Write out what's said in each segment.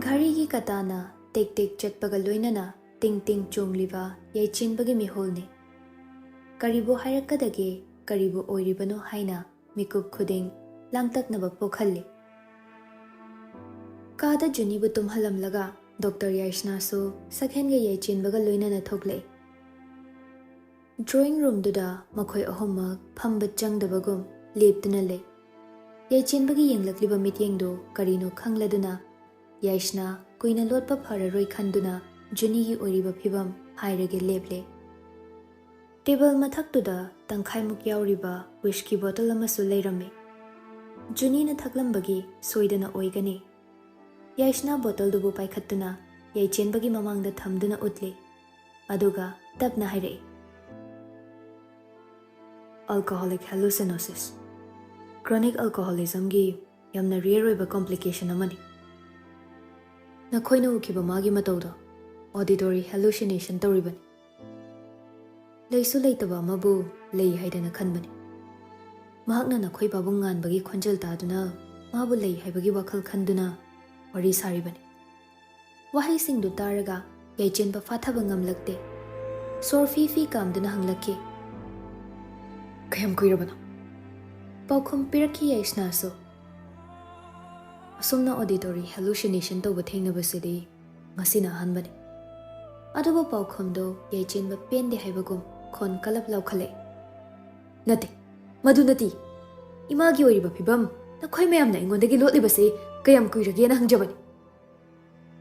Ghari katana tek tek chatpaga loinana ting ting chongliba Yaichenbagi miholni. Karibu hairakadage karibu oiribano haina mikup khuding langtaknaba pokhalli. Kada junibu tumhalamlaga Dr. Yaishnasu sakhenga Yaichenbaga loinana thokle. Drawing room duda makhoi ahommak phamba changdabagum leptuna le. Yaichenbagi yenglakliba mityengdo karino khangladuna Yaishna kuina lotpa phararoi khanduna Juni oiriba phibam hairage leple. Table mathaktuda tangkhaimuk yauriba whisky bottle amasu leirame. Juni na thaklambagi soidana oigani. Yaishna bottle dubu paikhattuna Yaichenbagi mamangda thamduna utle. Aduga tapna haire. Alcoholic hallucinosis. Chronic alcoholism gi yamna rare oiba complication amani. Nakhoina ukiba magi matawda auditory hallucination tawribani. Leisu leitaba mabu lei haidana khanbani. Mahakna nakhoi babu nganbagi khonjal taduna mabu lei haibagi wakhal khanduna wari saribani. Wahai singdu taraga Yaichenba fathaba ngamlakte. Sor fi kamduna hanglakki. Kayam kuirabana. Paukhum piraki Yaishnasu. Asumna auditory hallucination tawba thengnabasidi ngasina hanbani. Aduba paukhumdo Yaichenba pende haibagum khon kalap laukhale. Nate, madu nati. Imagi oiriba phibam nakhoi mayamna ingondagi lotlibase kayam kuirage na hangjabani.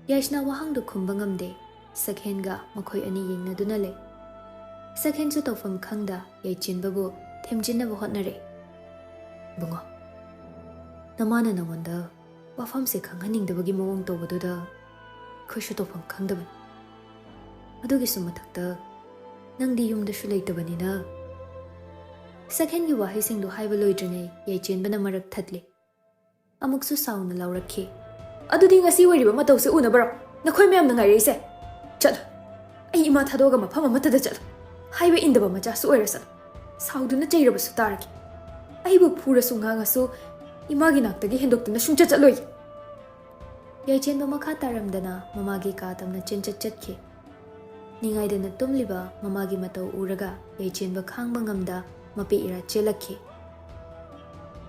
Yaishna wahangdu khumba ngamde sakhenga makhoi ani yengnaduna le. Sakhensu tawfam khangda Yaichenbabu themjinnabu hotnare. Bungo. Namana nawanda wafamse khanghaningdabagi mawong tawbaduda khoshu tawfam khangdabani. Adugisu mathakta nangdi yumdashu leitabanina. Sakhengi wahaisingdu haiba loidringai Yaichenbana marak thatle. Amuksu sauna laurakhi. Adudi ngasi oiriba matawse unabara nakhoi mayamna ngaireise. Chalo. Ai ima thadoga mafam amatada chalo. Haiba indaba machasu oirasal. Sauduna chairabasu taraki. Aibu phurasu ngangasu imagi naktagi hendoktuna sungcha chaloi. Yaichenba makha taramdana mamagi ka tamna chinchat chatkhi. Ningaidana tumliba mamagi mataw uraga Yaichenba khangba ngamda mapi ira chelakhi.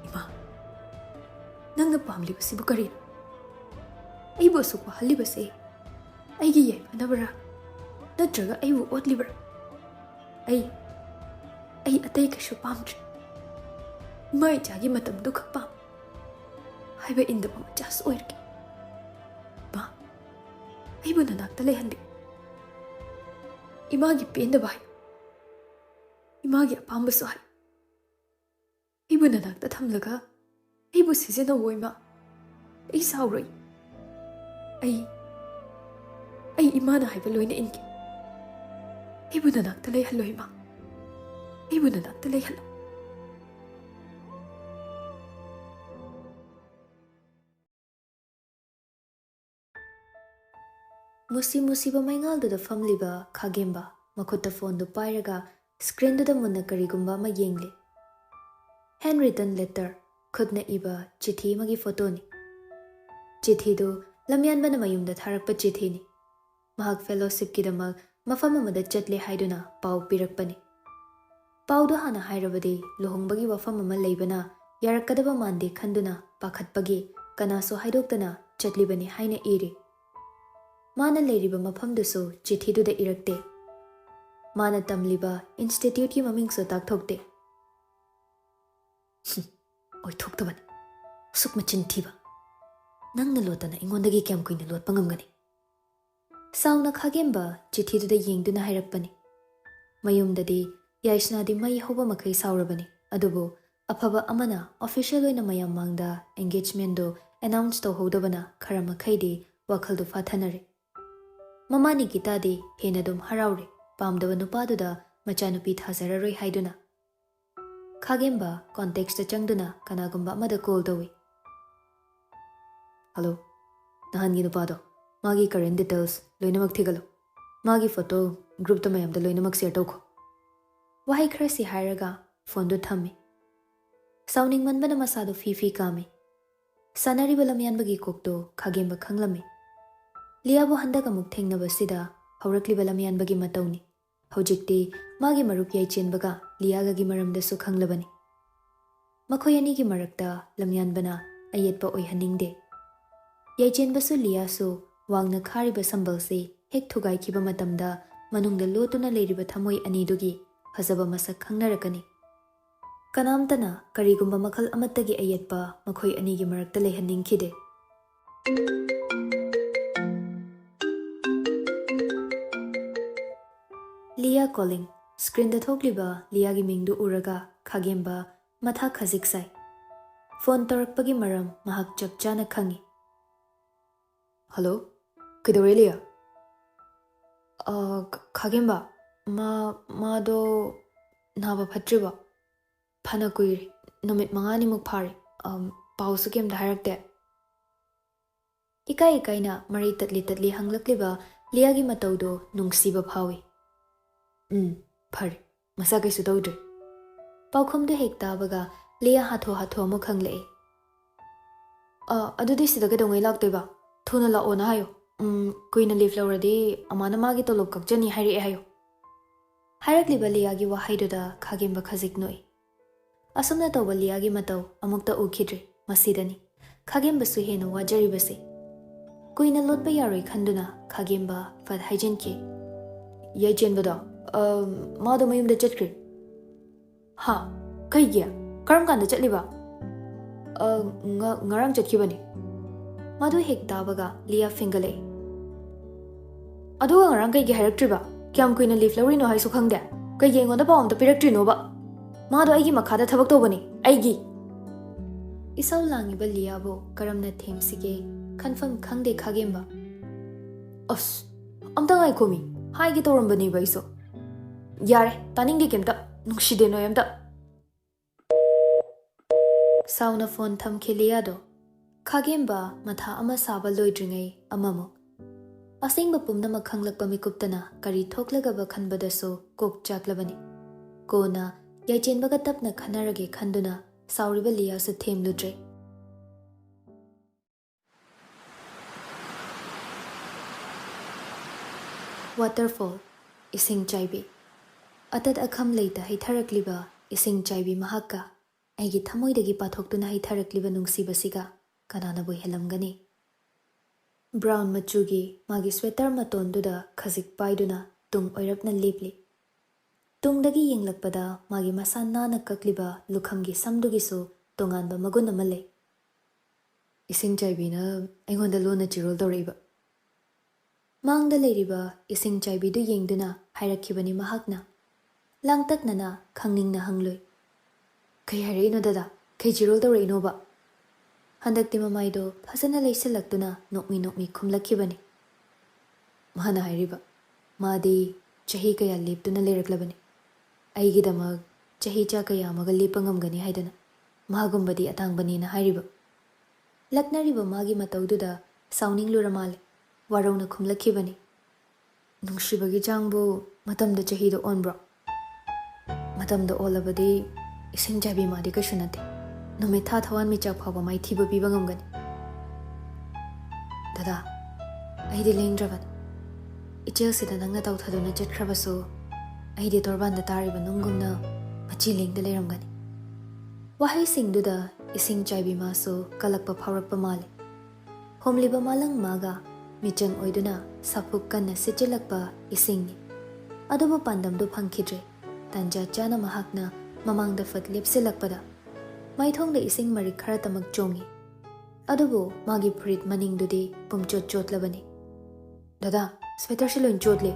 Ima, nangna pamlibasibu kari? Aibu asukwa halibase. Aigi yaimanabara. Natraga aibu otlibara. Ai atay kashu pamdri. Ima ijagi matamdu khak pam. Haiba indaba machas oirki. Ma, aibu nanakta lehanbi. Imagi pendaba hai. Imagi apambasu hai. Aibu nanakta thamlaga. Aibu sizena woima. Ai sauroi. Ai imana haiba loina inki. Aibu nanakta lehaloi ma. Aibu nanakta lehalo. Musiba maingalduda famliba Khagemba makutta phone du pairaga screen duda munna karigumba ma yengle. Handwritten letter khudna iba chithi magi photo ni. Chithi du lamyanbana mayumda tharakpa chithi ni. Mahak fellowship kidamak mafam amada chatle haiduna pau pirakpani. Pau du hana hairabadi luhongbagi wafam ama leibana yarakadaba mande khanduna pakhatpagi kanaso haidoktana chatlibani haina iri. Mana leiriba mafamdusu chithiduda irakte. Mana tamliba institute ki mamingso takthokte. Oi thoktabani. Sukma chinthiba. Nangna lotana ingondagi kyam kuina lotpa ngamgani. Sauna Khagemba chithiduda yengduna hairakpani. Mayumdadi Yaishnadi mai hoba makai saurabani. Adubu afaba amana official oina mayam mangda engagement do announce to hodabana khara makhaidi wakhal du fathanare. Mamani gitadi henadum haraure pamdaba nupaduda machanupi thazararoi haiduna. Khagemba context changduna kanagumba amada call dawi. Hello, nahangi nupado. Magi current details loinamak thigalo. Magi photo group ta mayamda loinamak share tawkho. Wahai khrasi hairaga phone du thammi. Sauning manbana masado fi kami. Sanariba lamyanbagi kokto Khagemba khanglami. Liabu handak amuk thengnabasida haurakliba lamyanbagi matawni. Hojikti magi marup Yaichenbaga Liagagi maramdasu khanglabani. Makhoi anigi marakta lamyanbana ayetpa oihaningde. Yaichenbasu Liasu wangna khariba sambalsi hek thugaikiba matamda manungda lotuna leiriba thamoi anidugi fazaba masak khangnarakani. Kanamtana karigumba makhal amattagi ayetpa makhoi anigi marakta leihaningkhide. Lia calling. Screen da thokliba Liagi mingdu uraga Yaichenba matha khazik sai. Phone tarakpagi maram mahak chap chana khangi. Hello? Kidore Lia? Yaichenba, ma naba phatriba. Phana kuiri. Numit mangani muk phari. Pausu kem da harakte. Ikai na mari tatli hanglakliba Liagi matawdo nungsiba phawi. Phari. Masa kaisu tawdre. Paukhomdu hek tabaga Lia hatho amuk hanglai. Adudi sida gadongai laktoiba. Thuna la ona hayo. Kuina leave lawradi amana magi tolop kakjani hairi hayo. Harakliba Liagi wahaiduda Yaichenba khazik noi. Asumna tawba Liagi mataw amukta ukhidre masidani. Yaichenba su hena wajaribase. Kuina lotba yaroi khanduna Yaichenba fad haijenke. Yaichenba da mado mayumda chatkri. Ha, kaigya. Karam kanda chatliba. Ngarang chatkibani. Madu hek tabaga Lia fingale. Aduga ngarang kaigi haraktriba. Kyam kuina leave lawrino haisu khangde. Kaigi ngonda pawamta piraktrino ba. Mado aigi makhada thabak tawbani. Aigi. Isaw langiba Liabo karamna Themzsige confirm khangde Yaichenba. As, amta ngai khomi. Haigi tawrambani ba iso. Yare, taningge kemta. Nungshide no yamta. Sauna phone thamke Liado. Yaichenba matha ama saba loidringai amamuk. Asingba pumnamak khanglakpa mikuptana kari thoklagaba khanbadaso kok chaklabani. Kona Yaichenbaga tapna khanarage khanduna sauriba Liasu themludre. Waterfall ising chaibi. Atad akham leita hitharakliba ising chaibi mahakka aigi thamoidagi pathoktuna hitharakliba nungsibasiga kanana boi helamgani. Brown machugi magi sweater matonduda khazik paiduna tung oirakna lipli. Tungdagi yenglakpada magi masana na kakliba lukhamgi samdugisu tonganba magun amale. Ising chaibi na aingonda lona chirol doriba. Mangda leiriba ising chaibi du yengduna hairakibani mahakna. Langtaknana khangningna hangloi. Kai hareino dada, kai chirol doriino ba. Handakti mamaido phasana leisalakduna nokmi khumlakhibani. Mahana hairiba. Madi chahi kaya leptuna leiraklabani. Aigidamag chahi cha kaya maga lepangamgani haidana. Mahagumbadi atangbani na hairiba. Laknariba magi matawduda sauning luramale. Warona khumlakhibani. Nungshibagi changbu matamda chahido onbro. Matamda olabadi ising chaibi madi kashunate. Numitha thawan michak phaba mai thiba pibangamgani. Dada, aidi lengdraban. Ichel sida nangna tawthaduna chatkhrabasu aidi torbanda tariba nungumna machi lengda leiramgani. Wahai singduda ising chaibi masu kalakpa phaurakpa male. Homliba malang maga michang oiduna sapuk kanna sichilakpa isingni. Adubu pandamdu phangkhidre. Tanja chana mahakna mamangda fat lepsilakpada. Maithongda ising marik khara tamak chongi. Adubu magi prit maningdudi pumchot chotlabani. Dada, sweater shiloin chotle.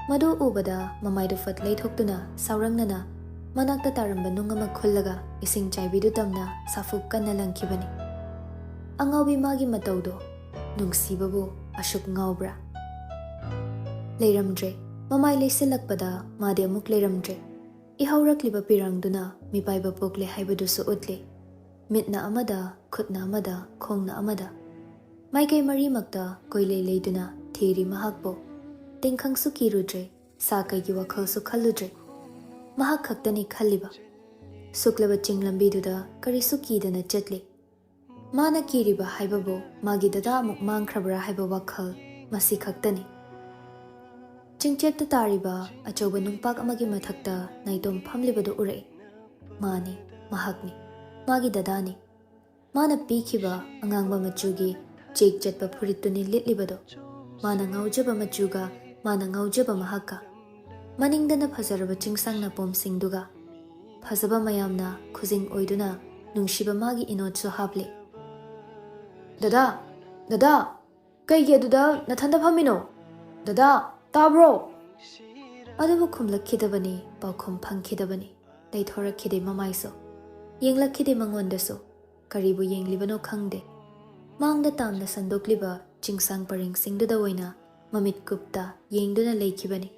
Madu ubada mamaidu fat leithoktuna saurangnana manakta taramba nungama khullaga ising chaibidu tamna safuk kanna langkhibani. Angawbi magi matawdo nungsibabu ashuk ngawbra. Leiramdre, mamai leisilakpada madi amuk leiramdre. Ihaurakliba pirangduna mipaiba pokle haibadusu utle. Mitna amada, khutna amada, khongna amada. Maikai marimakta koile leiduna theri mahakbo. Tingkhangsu kirudre, sakaygi wakhalsu khalludre. Mahak khaktani khalliba. Suklaba chinglambiduda karisu kidana chatle. Mana kiriba haibabu magi dada amuk mangkrabra haiba wakhal masi khaktani. Chingchek ta tariba achoba nungpak amagi mathakta naidom phamlibadu urei. Mani, mahakni, magi dadani. Mana pikhiba angangba machugi chek chatpa phurituni litlibadu. Mana ngaujaba machuga, mana ngaujaba mahakka. Maningdana phazaraba chingsangna pomsingduga. Phazaba mayamna khuzing oiduna nungshiba magi inotso hapli. Dada, dada, kaigi aduda nathanda phamino. Dada, tabro. Adubu khumlakhidabani, paukhum phangkhidabani. Daithorakhide mamaiso. Yenglakhide mangondaso. Karibu yenglibano khangde. Mangda tamna sandokliba chingsang paring singduda oina mamit kupta yengduna leikhibani.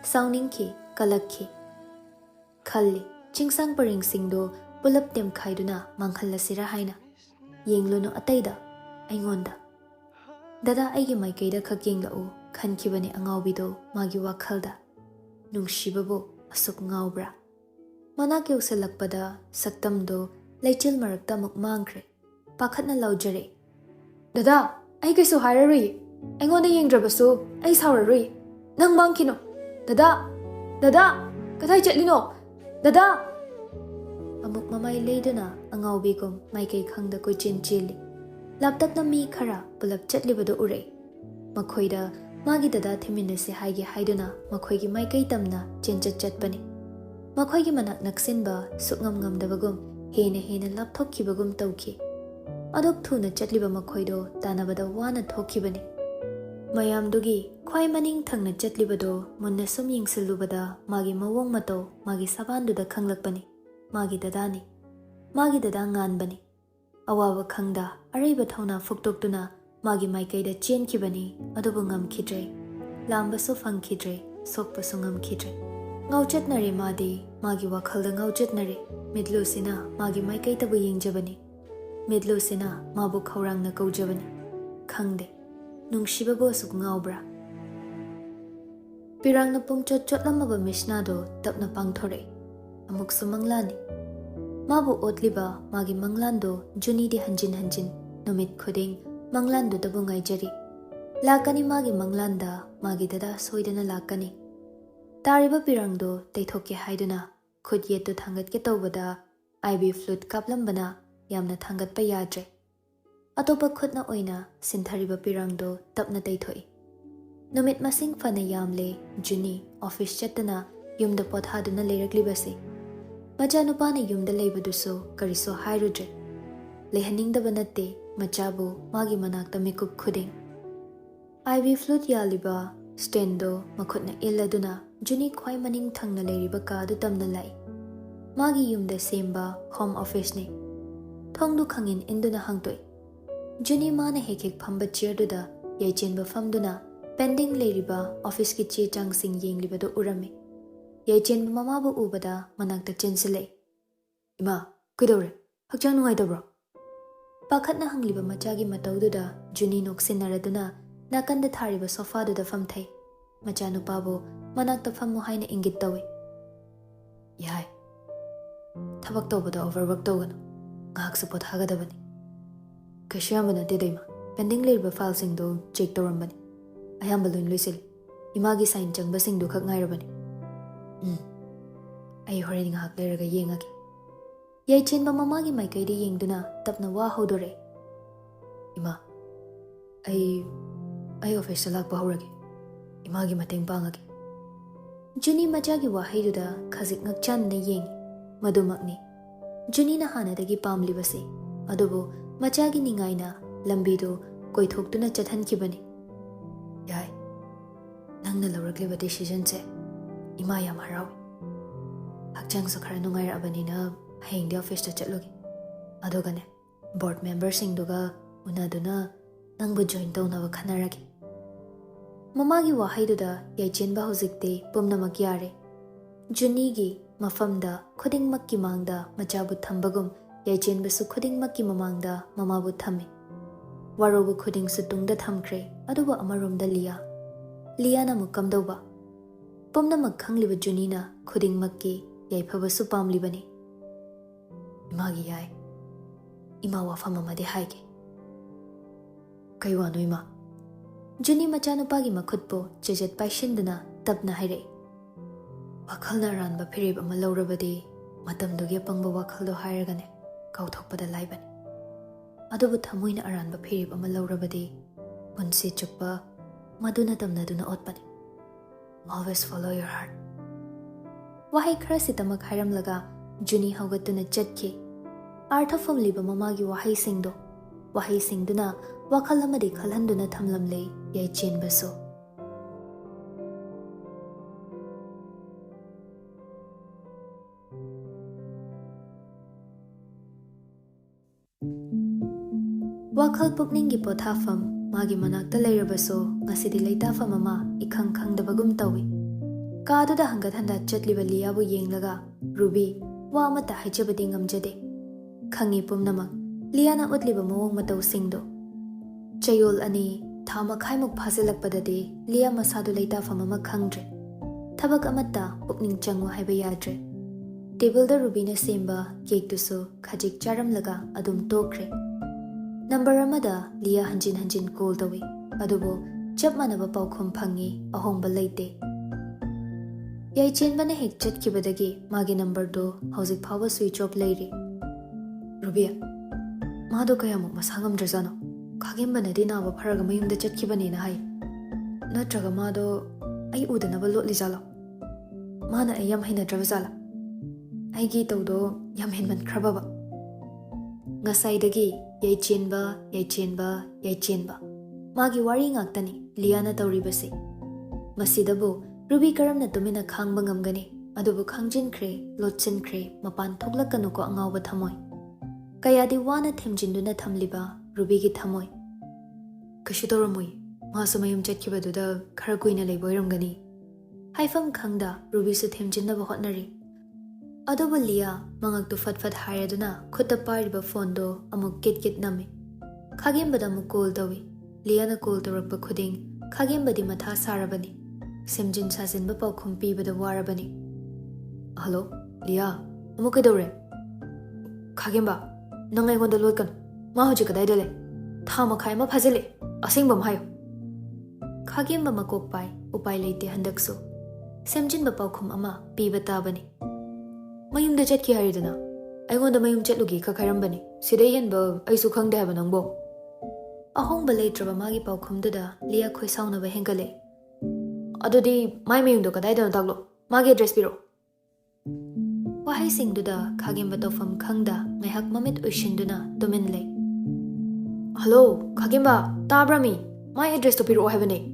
Sauningki, kalakhi. Khalli, chingsang paring singdo pulap tem khaiduna manghallasira haina. Yenglono ataida, aingonda. Dada aigi maikaida khak yenglau khankibani angaubido magi wakhalda. Nungshibabu asuk ngaubra. Manak yausalakpada saktamdo leichil marakta muk mangkre. Pakhatna laujare. Dada, ai kaisu hairari. Aingonda yengdrabasu, ai saurari. Nang mangkino. Dada, dada, kathai chatlino. Dada. Amuk mamai leiduna angaubigum maikai khangda ko chin chili. Laptakna mi khara pulap chatlibadu urei. Makhoida magi dada theminase haigi haiduna makhoigi maikai tamna chenchat chatpani. Makhoigi manak naksinba sukngam ngamdabagum hena lapthokkibagum tawki. Adok thuna chatliba makhoido tanabada wana thokkibani. Mayamdugi khwai maning thangna chatlibado munna sum yingsilubada magi mawong mato magi sabanduda khanglakpani. Magi dadani. Magi dada nganbani. Awawa khangda araiba thauna fuktoktuna magi maikaida chenkibani adubu ngamkhidre. Lambasu fangkhidre, sokpasu ngamkhidre. Ngauchatnare madi magi wakhalda ngauchatnare. Midlusina magi maikaitabu yengjabani. Midlusina mabu khawrangna kaujabani. Khangde. Nungshibabu asuk ngaubra. Pirangna pungchot chotlamaba mishnado tapna pangthore. Amuk sumanglani. Mabu otliba magi manglando juni di hanjin numit khuding manglando dabu ngaijari. Lakani magi manglanda magi dada soidana lakani. Tariba pirangdo teithokke haiduna khud yetu thangat ke tawbada IV flute kaplambana yamna thangat pa yadre. Atopa khudna oina sinthariba pirangdo tapna teithoi. Numit masing fana yamle juni office chatana yumda pothaduna leiraklibasi. Machanupana yumda leibaduso kariso hairudre. Lehaningdaba natte machabu magi manakta mikup khuding. IV flute yaliba stendo makhutna illaduna juni khwai maning thangna leiriba kaadu tamna lai. Magi yumda semba home office ne. Thongdu khangin induna hangtoi. Juni mana hekek phamba chairduda Yaichenba famduna pending leiriba office ki che changsing yenglibadu urame. Yaichenba mamabu ubada manakta chensile. Ima, kidore, hakchang nungaidabro. Pakhatna hangliba machagi mataududa juni noksinnaraduna nakanda thariba sofaduda famthai. Machanupabu manakta fammu haina ingit tawi. Yai, thabak tawbada overwork tawganu. Ngahak support hagadabani. Kashiyamana dedaima, pending leiriba file singdo check tawrambani. Ayamba loin loisili. Imagi sign changba singdo khak ngairabani. Ay horen ngahak leiraga yengagi. Yaichenba mamagi maikaida yengduna tapna wa hodore. Ima, ay office lakpa hauragi. Imagi mateng pangagi. Juni machagi wahaiduda khazik ngakchan na yengi. Madumakni. Juni na hanadagi pamlibasi. Adubu machagi ningaina lambido koithoktuna chathankibani. Yai, nangna lawragliba decision se ima yam harawi. Hakchang so khara nungairabanina hayengdi office ta chatlogi. Adugane board member singduga unaduna nangbu join tawnaba khanaragi. Mamagi wahaiduda Yaichenba hojikte pumnamak yare. Junigi mafamda khudingmakki mangda machabu thambagum Yaichenbasu khudingmakki mamangda mamabu thammi. Warobu khudingsu tungda thamkre adubu amaromda Liyana mukamdauba. Pumnamak khangliba junina khudingmakki Yaiphabasu pamlibani. Imagi yai. ima wafam amadi haige. Kai wano ima. Juni machanupagi makhutpo jajet paishinduna tabna haire. Wakhal na ranba phirib ama laurabadi matamdugi pangba wakhal do hairagane kauthokpada laibani. Adubu thamoina aranba phirib ama laurabadi punsi chuppa maduna tamnaduna otpani. Always follow your heart. Wahai khara sitamak hairamlaga Juni haugatuna chatki. Artha famliba mamagi wahai singdo. Wahai singduna wakhal amadi khalhanduna thamlamle Yaichenba so. Wakhal pukningi pothafam magi manakta leirabaso ngasidi leitafam ama ikhang khangdabagum tawi. Kaduda hangat handa chatliba liyabu yenglaga Ruby wa amata haijabadi ngamjade. Khangi pumnamak Liana utliba mawong mataw singdo. Chayol ani thama khaimuk phasilakpadadi Lia masadu leitafam ama khangdre. Thabak amata pukning changwa haiba yadre. Table da Ruby na semba cake tuso khajik charamlaga adum tokre. Number amada Lia hanjin call tawi. Adubo chap manaba paukhom phangi ahongba leite. Yaichenba na hek chatkibadagi magi number do hauzik phawa switch off leiri. Ruby Mado kayamuk masangam drazano. Kagemba na din awa pharaga mayumda chatkibani na hai. Natraga mado ay udanaba lotli zala. Mana ay yam hina dravazala. Ay gi tawdo yam hinman krababa. Ngasaidagi Yaichenba. Magi wari ngaktani Liana tawribasi. Masidabu Ruby karamna tumina khangba ngamgani. Adubu khangjinkhre, lotsinkhre, mapan thoklakanu ko angawba thamoy. Kayadi wana themjinduna thamliba Ruby gi thamoy. Kashutoramui, masumayum chatkibaduda khara kuina leiboiramgani. Haifam khangda Ruby su themjinna hotnari. Adubu Lia mangak tu fatfat haraduna khutta pariba phone do amuk kit nami. Khagembada amuk call tawi. Liana call tawrakpa khuding khagembadi matha sarabani. Semjin sasinba paukhum pibada warabani. Hello, Lia, amuk kaidore? Khagemba, nang aigonda lotkan. Ma hojik kadaida le. Thama khaima phazile. Asingbam hayo. Khagemba makok pai upai leite handakso. Semjinba paukhum ama piba tabani. Mayumda chatki haridana. Aigonda mayum chatlugi khakhairambani. Sidai henba aisu khangde haba nangbo. Ahongba leitraba magi paukhumduda Lia khoisaunaba hengale. Adudi mai mayumdo kadaida taglo. Magi address piro. Wahai singduda Khagemba tofam khangda ngaihak mamit uishinduna tumin lei. Hello, Khagemba, tabrami. My address to piro habane.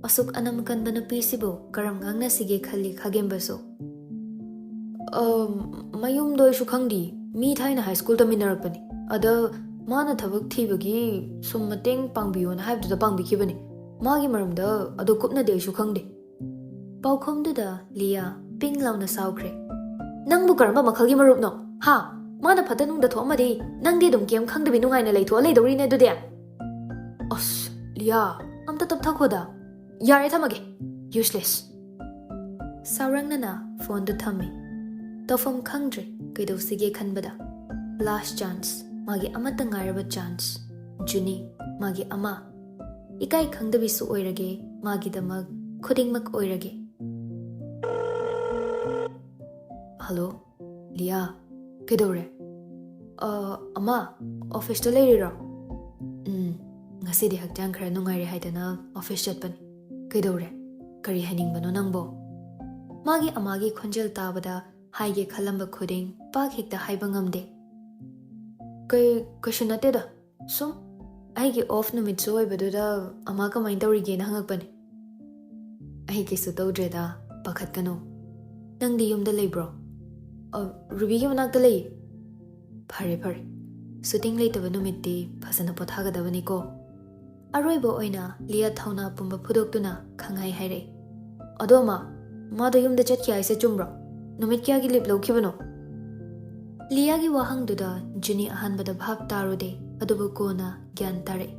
Asuk anam kanba nupi sibo karam ngangna sige khalli Khagemba so. Mayum do isu khangdi mi thaina high school to minarakpani. Ada mana thabak thibagi sum mateng pangbiyo na haibduda pangbikibani. Magi maramda adu kupna de isu khangdi. Paukhomduda Lia ping launa saukre. Nangbu karamba makhalgi marup no. Ha, mana phatanung da thomadi nangdi dum kem khangdabi nungaina leitho leidori ne dude. Os, Lia, amta tap thakhoda. Yare thamage. Useless. Saurangna phone du thammi. Tofam khangdre kaido sige khanbada. Last chance, magi amata ngairaba chance. Juni, magi ama. Ikai khangdabi su oirage, magi damag khudingmak oirage. Hello, Lia, kaidore? Ama, office to leirira. Ngasidi hakjang khara nungairi haidana office chatpani. Kaidore? Kari haningbano nangbo. Magi amagi khonjel tabada haige khalamba khuding pak hekta haiba ngamde. Kashu nateda. Sum aigi off numit so oibaduda ama kamai tawrige na hangakpani. Aigi su tawdreda pakhat kano. Nangdi yumda leibro? Ruby ki manakta lei. Phare. Shooting leitaba numitti phasana pothagadabani ko. Aroiba oina Lia thauna pumba phudoktuna khangai haire. Adoma mado yumda chatki aise chumbro. Numit kya gi lip lokhibano. Lia gi wahangduda Juni ahanbada bhab tarude adubu kona gyan tare.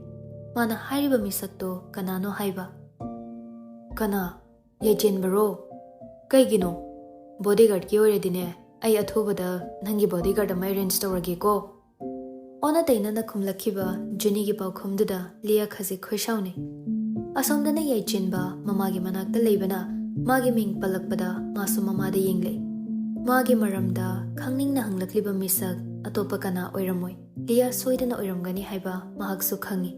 Mana hairiba misakto kanano haiba. Kana Yaichenba ro. Kaigino bodyguard ki oiredine ai athubada nangi bodyguard amai range tawrage ko. Ona tainana khumlakhiba Junigi paukhumduda Lia khazik khoishaune. Asomdana Yaichenba mamagi manakta leibana magi ming palakpada masu mamada yengle. Magi maramda khangning na hanglakliba misak atopa kana oiramoi. Lia soidana oiramgani haiba mahaksu khangi.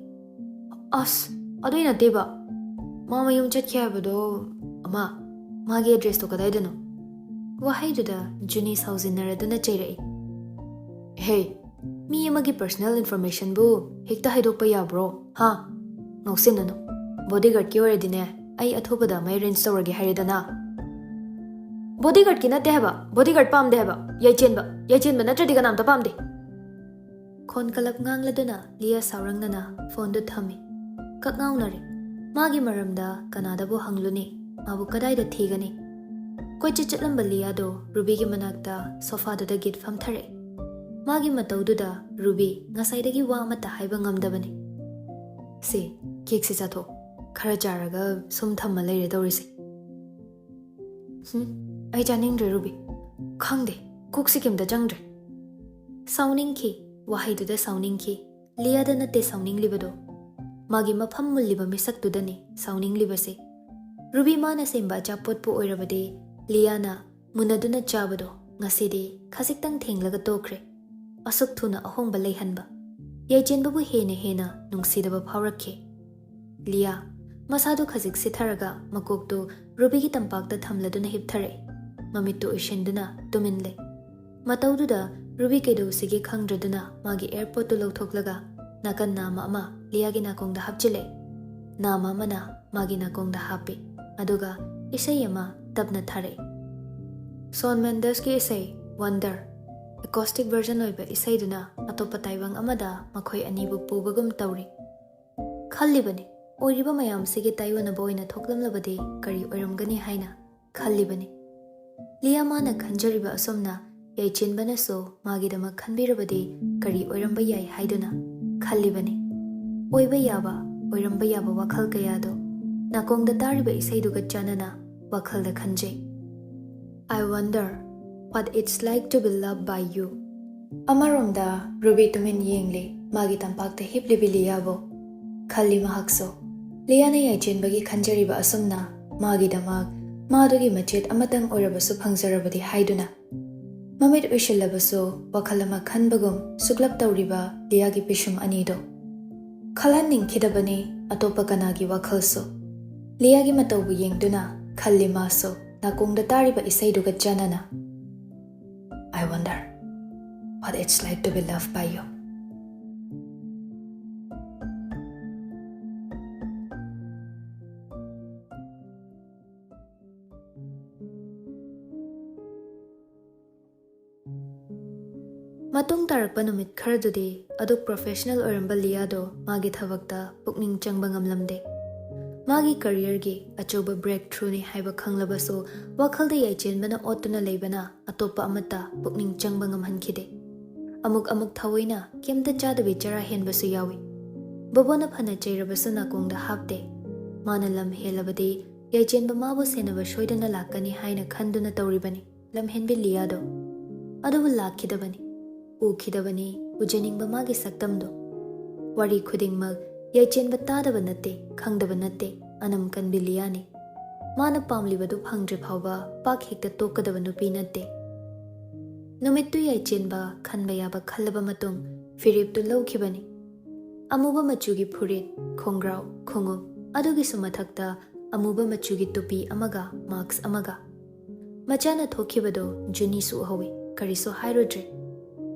As adoina deba. Mama yum chatkhe habado ama magi address to kadaidano. Wahaiduda Juni sauzinnaraduna chairai. Hey, mi amagi personal information bu hekta haidokpa yabro. Ha, ngausinano. Bodyguard ki oredine ai athopada mai range tawrage haidana. Bodyguard ki natte haba, bodyguard pamde haba. Yaichenba natradi kanam ta pamde. Khon kalap ngangladuna Lia sarangnana phone du thami. Kak ngaunare. Magi maramda kanada bu hangluni. Mabu kadai da thigani. Koi chichlamba Lia do Ruby ki manakta sofa da git fam thare. Magi mataududa Ruby ngasaidagi wa mata haiba ngamdabani. Si, cake si chato. Khara jaraga sum thamma leire dawrisi. Ai janingdre Ruby. Khangde, cook sikimda jangdre. Sounding ki, wahaiduda sounding ki. Lia da natte sounding libado. Magi mafam mulliba misak tudani sounding libase. Ruby mana semba chapot po oirabade. Lia na munaduna chabado. Ngasidi khasiktang thenglaga tokre. Asuk thuna ahongba leihanba. Yaichenba bu hena nungsidaba phaurakhe. Lia masado khazik sitharaga makokto Ruby ki tampakta thamladuna hipthare. Mamittu ishenduna tuminle. Mataududa Ruby kedo sige khangdraduna magi airport to lawthoklaga nakan nama ama Lia gi nakongda hapchile. Nama mana magi nakongda hapi. Aduga isai ama tabna thare. Shawn Mendes ki isai Wonder acoustic version oiba isaiduna atopa taiwang amada makhoi anibu pubagum tawri. Khallibani oiriba mayam sige taiwana boina thoklamlabadi kari oiramgani haina khallibani. Lia mana khanjariba asomna Yaichenbana so magidama khanbirabadi kari oiramba yai haiduna khallibani. Oiba yaba oiramba yaba wakhal kayado nakongda tariba isaiduga chanana wakhalda khanjai. I wonder what it's like to be loved by you. Amaromda Ruby tumin yengle magi tampakta hiplibi Liabo khalli mahakso. Liana Yaichenbagi khanjariba asumna magi damag madugi machet amatang orabasu phangjarabadi haiduna. Mamit uishillabasu wakhalama khanbagum suklap tawriba Liagi pishum anido. Khalan ningkhidabani atopa kanagi wakhalso. Liagi matawbu yengduna khalli maso nakongda tariba isaiduga janana. I wonder what it's like to be loved by you. Matung tarakpa numit kharadudi aduk professional oramba Liado magi thabakta pukning changba ngamlamde. Magi career gi achoba breakthrough ni haiba khanglabaso wakhalda Yaichenbana otuna leibana atopa amata pukning changba ngamhankhide. Amuk thawaina kemta chadabi chara henbasu yawi. Babona phana chairabasu nakongda hapte. Mana lam helabadi Yaichenba mabu senaba shoidana lakani haina khanduna tawribani lam henbi Liado. Adubu lakhidabani. Ukhidabani ujaningba magi saktamdo. Wari khudingmag Yaichenba tadaba natte khangdaba natte anam kanbi Liani. Mana pamlibadu phangdre phawba pak hekta tokadaba nupi natte. Numittu Yaichenba khanba yaba khallaba matung firiptu lawkhibani. Amuba machugi phurit khongrau khongum adugi sumathakta amuba machugi tupi amaga marks amaga. Machana thokhibado Juni su hawi kariso hairodre.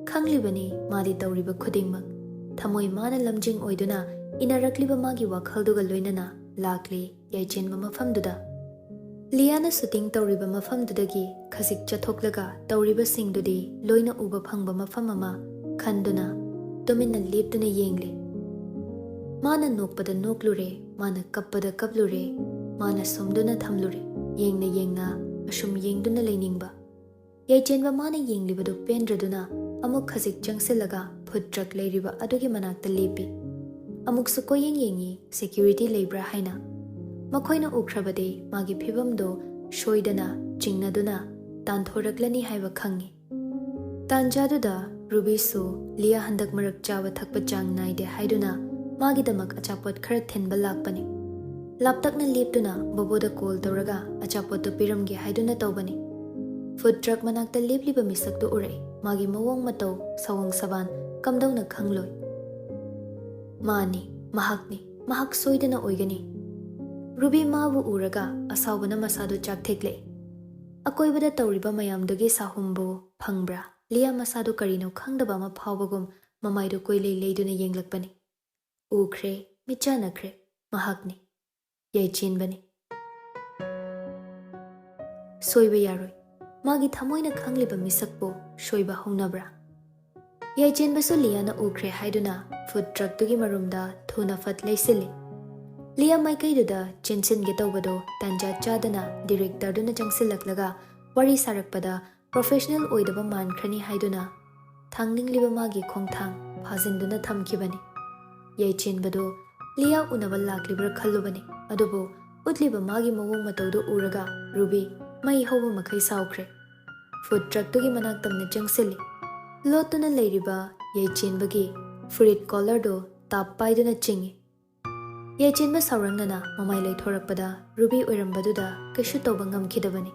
Khanglibani madi tawriba khudingmak thamoi mana lamjing oiduna inarakliba magi wakhalduga loinana lakli Yaichenba mafamduda. Liana shooting tawriba mafamdudagi khasik chathoklaga tawriba singdudi loina uba phangba mafam ama khanduna tumina leptuna yengle. Mana nokpada noklure, mana kappada kaplure, mana somduna thamlure, yengna asum yengduna leiningba. Yaichenba mana yenglibadu pendraduna amuk khasik changsilaga phutrak leiriba adugi manakta lepi. Amuk su yengi security leibra haina. Makhoina ukhrabade magi phibamdo shoidana jingnaduna tanthoraklani haiba khangi. Tanjaduda Ruby su Lia handak marak chawa thakpa chang naide haiduna magi damak achapot khara thenba lakpani. Laptakna leptuna boboda call tawraga achapot to piramge haiduna tawbani. Food truck manakta lepliba misak to urai magi mawong mataw sawang saban kamdawna khangloi. Mani mahak soidana oigani. Ruby mabu uraga asawbana masado chak thekle. Akoibada tawriba mayamdagi sahumbo phangbra. Lia masado karino khangdaba ma phawbagum mamaido koilei leiduna yenglakpani. Ukre michanakre mahakni. Yaichenbani. Soiba yaroi. Magi thamoina khangliba misakbo soiba hongnabra. Yaichenba su Liana ukre haiduna food truck tugi marumda thuna fat leisili. Lia maikaiduda chinsin ge tawbado tanja chadana director duna changsilaklaga wari sarakpada professional oidaba mankrani haiduna thangningliba magi khongthang phajinduna thamkhibani. Yaichenbado Lia unaba laklibra khallubani adubo utliba magi mawong matawdu uraga Ruby mai hoba makai saukre. Food truck tugi manak tamna changsili. Lotuna leiriba Yaichenbagi fruit collar do tap paiduna chingi. Yaichenba saurangnana mamai leithorakpada Ruby oirambaduda kaishu tawba ngamkhidabani.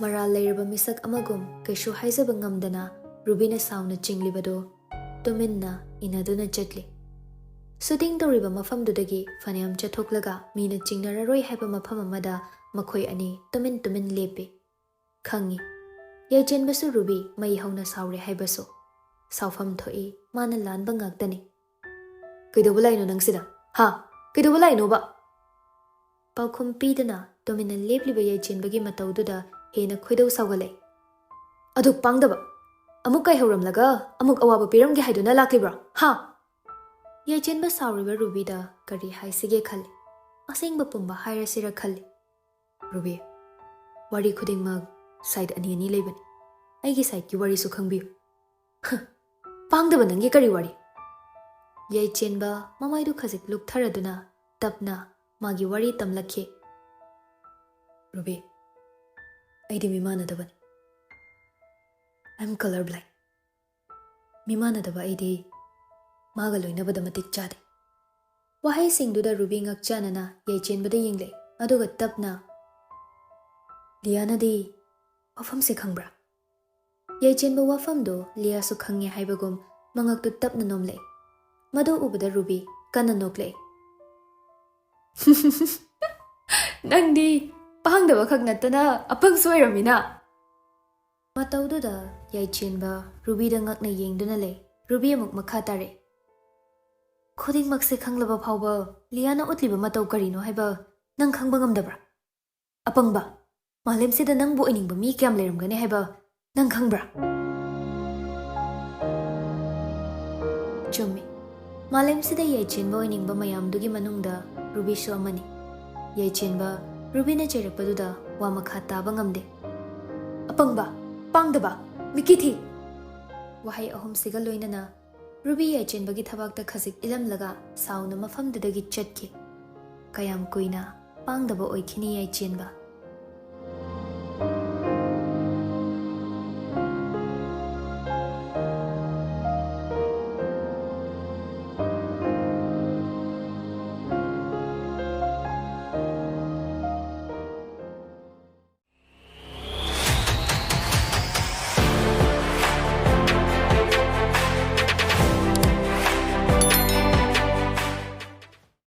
Maral leiriba misak amagum kaishu haizaba ngamdana Rubyna sauna chinglibado tuminna inaduna chatli. Shooting tawriba mafamdudagi fanayam chathoklaga mina chingnararoi haiba mafam amada makhoi ani tumin lepe. Khangi Yaichenba su Ruby mai hauna saure haibaso. Saufam thoi mana lanba ngaktani. Kaidoba laino nangsida? Ha! Kaidoba laino ba? Paukhum pidana tumina lepliba Yaichenbagi matawduda hena khoidau sawgale. Aduk pangdaba. Amuk kai hauramlaga amuk awaba piramge haiduna laklibra. Ha! Yaichenba sauriba Ruby da kari haisige khali. Asengba pumba hairasira khali. Ruby, wari khudingmag side ani leibani. Aigi side ki wari su khangbiyu. Pangdaba nangi kari wari. Yaichenba mamaidu khajik luktharaduna tapna magi wari tamlakhe. Ruby, aidi mimanadabani. I'm colorblind. Mimanadaba aidi maga loinabada matik chade. Wahai singduda Ruby ngakchanana Yaichenbada yengle aduga tapna Liana di wafam se khangbra. Yaichenba wafam do Lia su khangye haibagum mangak tu tapna nomle. Madu ubada Ruby kana nokle. Nangdi pangdaba khaknatana apang soiramina. Matawduda Yaichenba Ruby da ngakna yengduna le. Ruby amuk makha tare. Khudingmak se khanglaba phawba Liana utliba mataw karino haiba nang khangba ngamdabra. Apangba Malem sida nang bu iningba mi kyam leiramgani haiba nang khangbra. Chumi Malem sida Yaichenba iningba mayamdugi manungda Ruby su amani. Yaichenba Ruby na chairakpaduda wa makha taba ngamde. Apangba pangdaba mikithi. Wahai ahum siga loinana Ruby Yaichenbagi thabakta khajik ilamlaga sauna mafamdudagi chatki. Kayam kuina pangdaba oikhini Yaichenba.